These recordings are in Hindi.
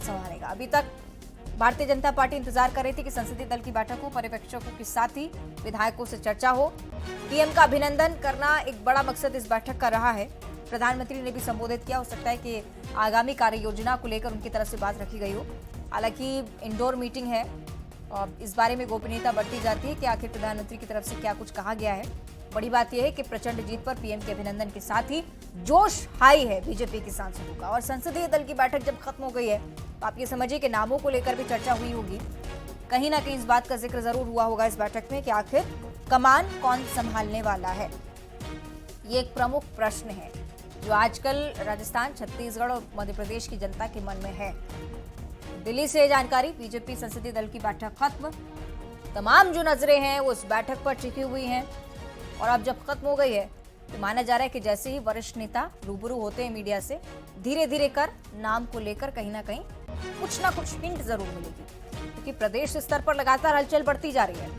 संभालेगा। अभी तक भारतीय जनता पार्टी इंतजार कर रही थी कि संसदीय दल की बैठक हो, पर्यवेक्षकों के साथ ही विधायकों से चर्चा हो। पीएम का अभिनंदन करना एक बड़ा मकसद इस बैठक का रहा है। प्रधानमंत्री ने भी संबोधित किया। हो सकता है कि आगामी कार्य योजना को लेकर उनकी तरफ से बात रखी गई हो। हालांकि इंडोर मीटिंग है और इस बारे में गोपनीयता बरती जाती है कि आखिर प्रधानमंत्री की तरफ से क्या कुछ कहा गया है। बड़ी बात यह है कि प्रचंड जीत पर पीएम के अभिनंदन के साथ ही जोश हाई है बीजेपी के सांसदों का। और संसदीय दल की बैठक जब खत्म हो गई है तो आप ये समझिए कि नामों को लेकर भी चर्चा हुई होगी। कहीं ना कहीं इस बात का जिक्र जरूर हुआ होगा इस बैठक में कि आखिर कमान कौन संभालने वाला है। ये एक प्रमुख प्रश्न है जो आजकल राजस्थान, छत्तीसगढ़ और मध्य प्रदेश की जनता के मन में है। दिल्ली से जानकारी, बीजेपी संसदीय दल की बैठक खत्म। तमाम जो नजरें हैं वो इस बैठक पर टिकी हुई हैं और अब जब खत्म हो गई है तो माना जा रहा है कि जैसे ही वरिष्ठ नेता रूबरू होते हैं मीडिया से, धीरे धीरे कर नाम को लेकर कहीं ना कहीं कुछ ना कुछ हिंट जरूर मिलेगी, क्योंकि प्रदेश स्तर पर लगातार हलचल बढ़ती जा रही है।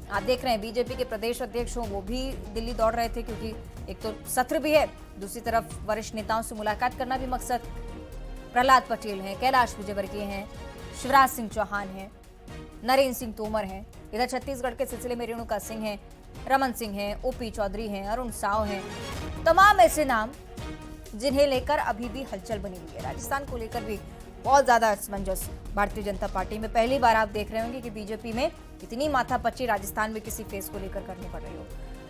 आप देख रहे हैं बीजेपी के प्रदेश अध्यक्ष वो भी दिल्ली दौड़ रहे थे, क्योंकि एक तो सत्र भी है, दूसरी तरफ वरिष्ठ नेताओं से मुलाकात करना भी मकसद। प्रहलाद पटेल हैं, कैलाश विजयवर्गीय हैं, शिवराज सिंह चौहान हैं, नरेंद्र सिंह तोमर हैं। इधर छत्तीसगढ़ के सिलसिले में रेणुका सिंह हैं, रमन सिंह हैं, ओपी चौधरी हैं, अरुण साव हैं। तमाम ऐसे नाम जिन्हें लेकर अभी भी हलचल बनी हुई है। राजस्थान को लेकर भी बहुत ज्यादा असमंजस भारतीय जनता पार्टी में। पहली बार आप देख रहे होंगे कि बीजेपी में इतनी माथापच्ची राजस्थान में किसी फेस को लेकर करनी पड़ रही हो।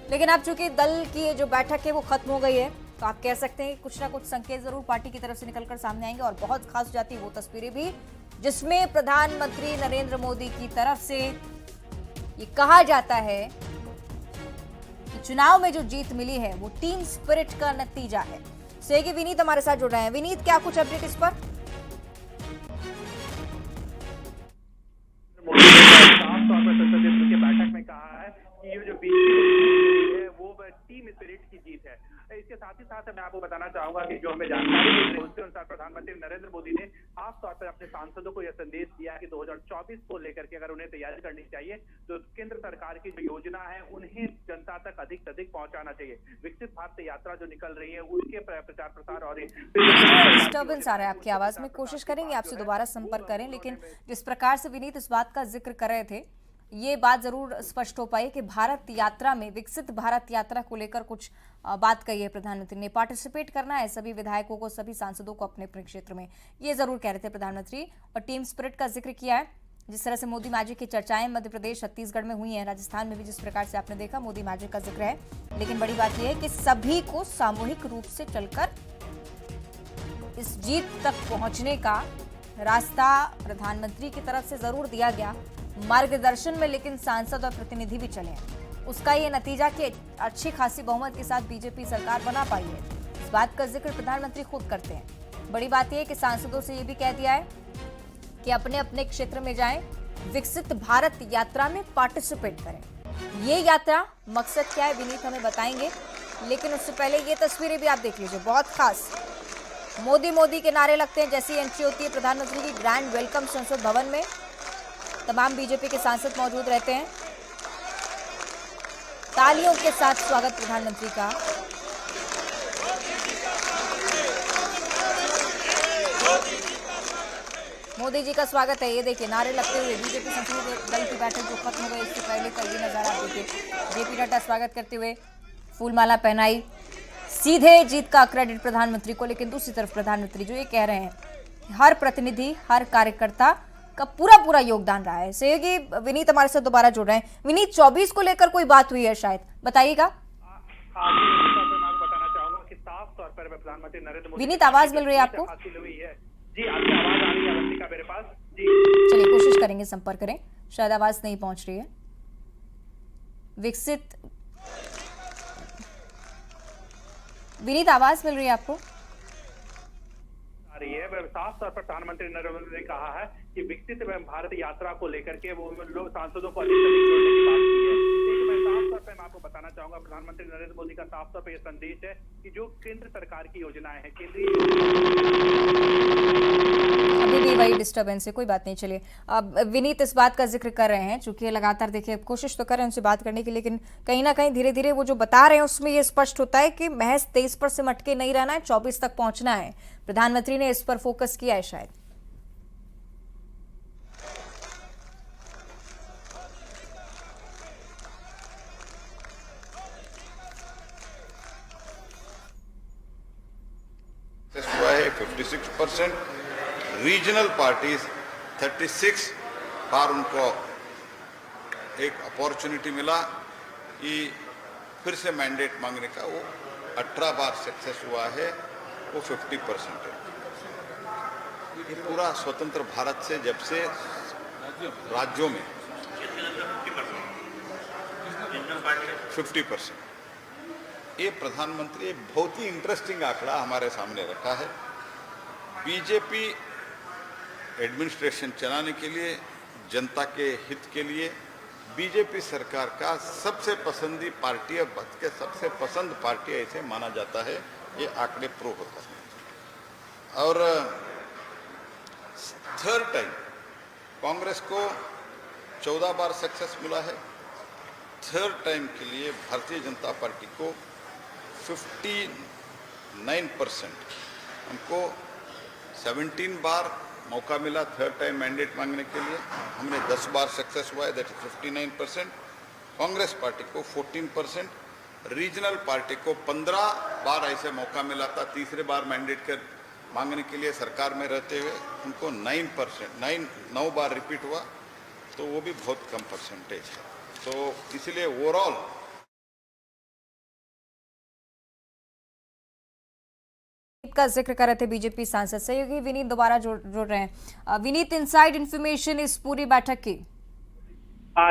लेकिन अब चूंकि दल की जो बैठक है वो खत्म हो गई है तो आप कह सकते हैं कि कुछ ना कुछ संकेत जरूर पार्टी की तरफ से निकलकर सामने आएंगे। और बहुत खास हो जाती है वो तस्वीरें भी जिसमें प्रधानमंत्री नरेंद्र मोदी की तरफ से ये कहा जाता है कि चुनाव में जो जीत मिली है वो टीम स्पिरिट का नतीजा है। सहयोगी विनीत हमारे साथ जुड़ रहे हैं। विनीत, क्या कुछ अपडेट इस पर? साफ तौर पर संसदीय दल की बैठक में कहा है कि ये जो बीजेपी है वो टीम स्पिरिट की जीत है। इसके साथ ही साथ मैं आपको बताना चाहूंगा कि जो हमें जानकारी मिली है उसके अनुसार प्रधानमंत्री नरेंद्र मोदी ने साफ तौर पर अपने सांसदों को यह संदेश दिया कि 2024 को लेकर के अगर उन्हें तैयारी करनी चाहिए तो केंद्र सरकार की जो योजना है उन्हें जनता तक अधिक से अधिक पहुंचाना चाहिए। विकसित भारत यात्रा जो निकल रही है उसके प्रचार प्रसार और डिस्टर्बेंस आ रहा है आपकी आवाज में। कोशिश करेंगे आपसे दोबारा संपर्क करें, लेकिन जिस प्रकार से विनीत इस बात का जिक्र कर रहे थे ये बात जरूर स्पष्ट हो पाई कि भारत यात्रा में, विकसित भारत यात्रा को लेकर कुछ बात कही है प्रधानमंत्री ने। पार्टिसिपेट करना है सभी विधायकों को, सभी सांसदों को अपने अपने क्षेत्र में, ये जरूर कह रहे थे प्रधानमंत्री। और टीम स्पिरिट का जिक्र किया है। जिस तरह से मोदी मैजिक की चर्चाएं मध्य प्रदेश, छत्तीसगढ़ में हुई हैं, राजस्थान में भी जिस प्रकार से आपने देखा मोदी मैजिक का जिक्र है। लेकिन बड़ी बात यह है कि सभी को सामूहिक रूप से चलकर इस जीत तक पहुंचने का रास्ता प्रधानमंत्री की तरफ से जरूर दिया गया मार्गदर्शन में, लेकिन सांसद और प्रतिनिधि भी चले हैं। उसका ये नतीजा कि अच्छी खासी बहुमत के साथ बीजेपी सरकार बना पाई है। इस बात का जिक्र प्रधानमंत्री खुद करते हैं। बड़ी बात यह है कि सांसदों से ये भी कह दिया है कि अपने अपने क्षेत्र में जाएं, विकसित भारत यात्रा में पार्टिसिपेट करें। ये यात्रा मकसद क्या है विनीत हमें बताएंगे, लेकिन उससे पहले ये तस्वीरें भी आप देख लीजिए, बहुत खास। मोदी मोदी के नारे लगते हैं जैसी एंट्री होती है प्रधानमंत्री की। ग्रैंड वेलकम संसद भवन में तमाम बीजेपी के सांसद मौजूद रहते हैं। तालियों के साथ स्वागत प्रधानमंत्री का। मोदी जी का स्वागत है। ये देखिए नारे लगते हुए बीजेपी संसदीय दल की बैठक जो खत्म हो गई इससे पहले का ये नजारा आप देखिए। जेपी नड्डा स्वागत करते हुए फूलमाला पहनाई, सीधे जीत का क्रेडिट प्रधानमंत्री को। लेकिन दूसरी तरफ प्रधानमंत्री जो ये कह रहे हैं हर प्रतिनिधि, हर कार्यकर्ता का पूरा पूरा योगदान रहा है। सहयोगी विनीत हमारे साथ दोबारा जुड़ रहे हैं। विनीत, 24 को लेकर कोई बात हुई है शायद, बताइएगा। बताना चाहूंगा कि साफ तौर पर प्रधानमंत्री नरेंद्र मोदी। विनीत, आवाज मिल रही है आपको? जी, आपकी आवाज आ रही है अवंतिका मेरे पास? जी चलिए कोशिश करेंगे, संपर्क करें, शायद आवाज नहीं पहुंच रही है। विकसित विनीत, आवाज मिल रही है आपको? रही है। साफ तौर पर प्रधानमंत्री नरेंद्र मोदी ने कहा है कि विकसित भारत यात्रा को लेकर के वो लोग सांसदों को अधिक से अधिक जोड़ने की बात की है। मैं साफ तौर पर मैं आपको बताना चाहूंगा प्रधानमंत्री नरेंद्र मोदी का साफ तौर पर यह संदेश है कि जो केंद्र सरकार की योजनाएं हैं, केंद्रीय अभी भी वही डिस्टर्बेंस है, कोई बात नहीं। चलिए, अब विनीत इस बात का जिक्र कर रहे हैं, चूंकि लगातार देखिए कोशिश तो कर रहे हैं उनसे बात करने की, लेकिन कहीं ना कहीं धीरे धीरे वो जो बता रहे हैं उसमें ये स्पष्ट होता है कि महज 23 पर से मटके नहीं रहना है, 24 तक पहुंचना है। प्रधानमंत्री ने इस पर फोकस किया है शायद। 56%, रीजनल पार्टीज 36 बार उनको एक अपॉर्चुनिटी मिला कि फिर से मैंडेट मांगने का, वो 18 बार सक्सेस हुआ है, वो 50% है। ये पूरा स्वतंत्र भारत से जब से राज्यों में 50%, ये प्रधानमंत्री एक बहुत ही इंटरेस्टिंग आंकड़ा हमारे सामने रखा है। बीजेपी एडमिनिस्ट्रेशन चलाने के लिए, जनता के हित के लिए बीजेपी सरकार का सबसे पसंदी पार्टी है, के सबसे पसंद पार्टी ऐसे माना जाता है। ये आंकड़े प्रूव होता है। और थर्ड टाइम कांग्रेस को 14 बार सक्सेस मिला है। थर्ड टाइम के लिए भारतीय जनता पार्टी को 59%, हमको 17 बार मौका मिला थर्ड टाइम मैंडेट मांगने के लिए, हमने 10 बार सक्सेस हुआ है, दैट इज 59%। कांग्रेस पार्टी को 14%, रीजनल पार्टी को 15 बार ऐसे मौका मिला था तीसरे बार मैंडेट कर मांगने के लिए सरकार में रहते हुए, उनको 9 बार रिपीट हुआ, तो वो भी बहुत कम परसेंटेज है। तो इसलिए ओवरऑल का जिक्र कर रहे थे बीजेपी सांसद। सहयोगी विनीत दोबारा जुड़ रहे हैं। विनीत, इनसाइड इंफॉर्मेशन इस पूरी बैठक की।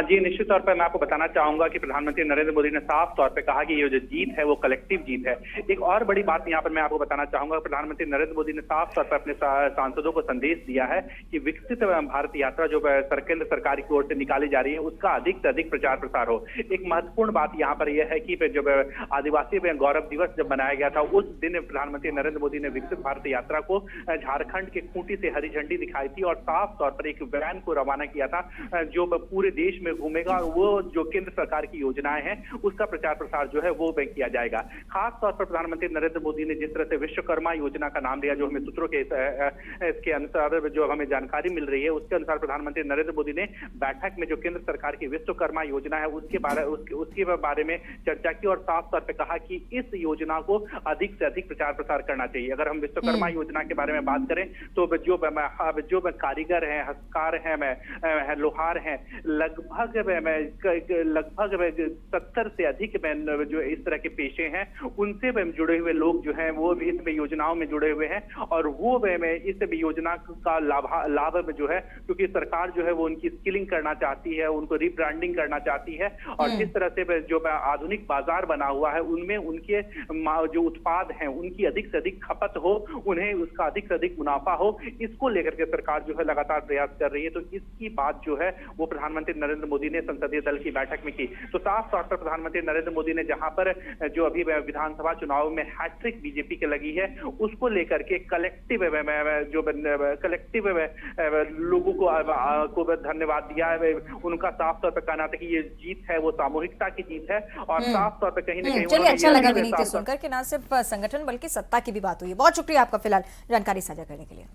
जी, निश्चित तौर पर मैं आपको बताना चाहूंगा कि प्रधानमंत्री नरेंद्र मोदी ने साफ तौर पे कहा कि ये जो जीत है वो कलेक्टिव जीत है। एक और बड़ी बात यहाँ पर मैं आपको बताना चाहूंगा, प्रधानमंत्री नरेंद्र मोदी ने साफ तौर पर अपने सांसदों को संदेश दिया है कि विकसित भारत यात्रा जो केंद्र सरकार की ओर से निकाली जा रही है उसका अधिक से अधिक प्रचार प्रसार हो। एक महत्वपूर्ण बात यहाँ पर यह है कि जब आदिवासी गौरव दिवस जब मनाया गया था, उस दिन प्रधानमंत्री नरेंद्र मोदी ने विकसित भारत यात्रा को झारखंड के खूंटी से हरी झंडी दिखाई थी और साफ तौर पर एक वैन को रवाना किया था जो पूरे देश में घूमेगा और वो जो केंद्र सरकार की योजनाएं हैं उसका प्रचार प्रसार जो है वो किया जाएगा। खास तौर पर प्रधानमंत्री नरेंद्र मोदी ने जिस तरह से विश्वकर्मा योजना का नाम दिया, जो हमें सूत्रों के इसके अनुसार जो हमें जानकारी मिल रही है उसके अनुसार प्रधानमंत्री नरेंद्र मोदी ने बैठक में जो केंद्र सरकार की विश्वकर्मा योजना है उसके बारे में चर्चा की और साफ तौर पर कहा कि इस योजना को अधिक से अधिक प्रचार प्रसार करना चाहिए। अगर हम विश्वकर्मा योजना के बारे में बात करें तो जो कारीगर हैं, हस्तकार हैं, लोहार हैं, लगभग 70 से अधिक जो इस तरह के पेशे हैं उनसे जुड़े हुए लोग जो हैं वो भी इस योजनाओं में जुड़े हुए हैं और वो इस योजना का लाभ में जो है, क्योंकि सरकार जो है वो उनकी स्किलिंग करना चाहती है, उनको रिब्रांडिंग करना चाहती है और जिस तरह से जो आधुनिक बाजार बना हुआ है उनमें उनके जो उत्पाद हैं उनकी अधिक से अधिक खपत हो, उन्हें उसका अधिक से अधिक मुनाफा हो, इसको लेकर के सरकार जो है लगातार प्रयास कर रही है। तो इसकी बात जो है वो प्रधानमंत्री नरेंद्र मोदी ने संसदीय दल की बैठक में की। तो साफ तौर पर प्रधानमंत्री नरेंद्र मोदी ने जहां पर जो अभी विधानसभा चुनाव में हैट्रिक बीजेपी के लगी है उसको लेकर के कलेक्टिव लोगों को धन्यवाद दिया है। उनका साफ तौर पर कहना था कि ये जीत है वो सामूहिकता की जीत है और साफ तौर पर कहीं ना कहीं चलिए, अच्छा लगा विनीत सुनकर कि ना सिर्फ संगठन बल्कि सत्ता की भी बात हुई है। बहुत शुक्रिया आपका फिलहाल जानकारी साझा करने के लिए।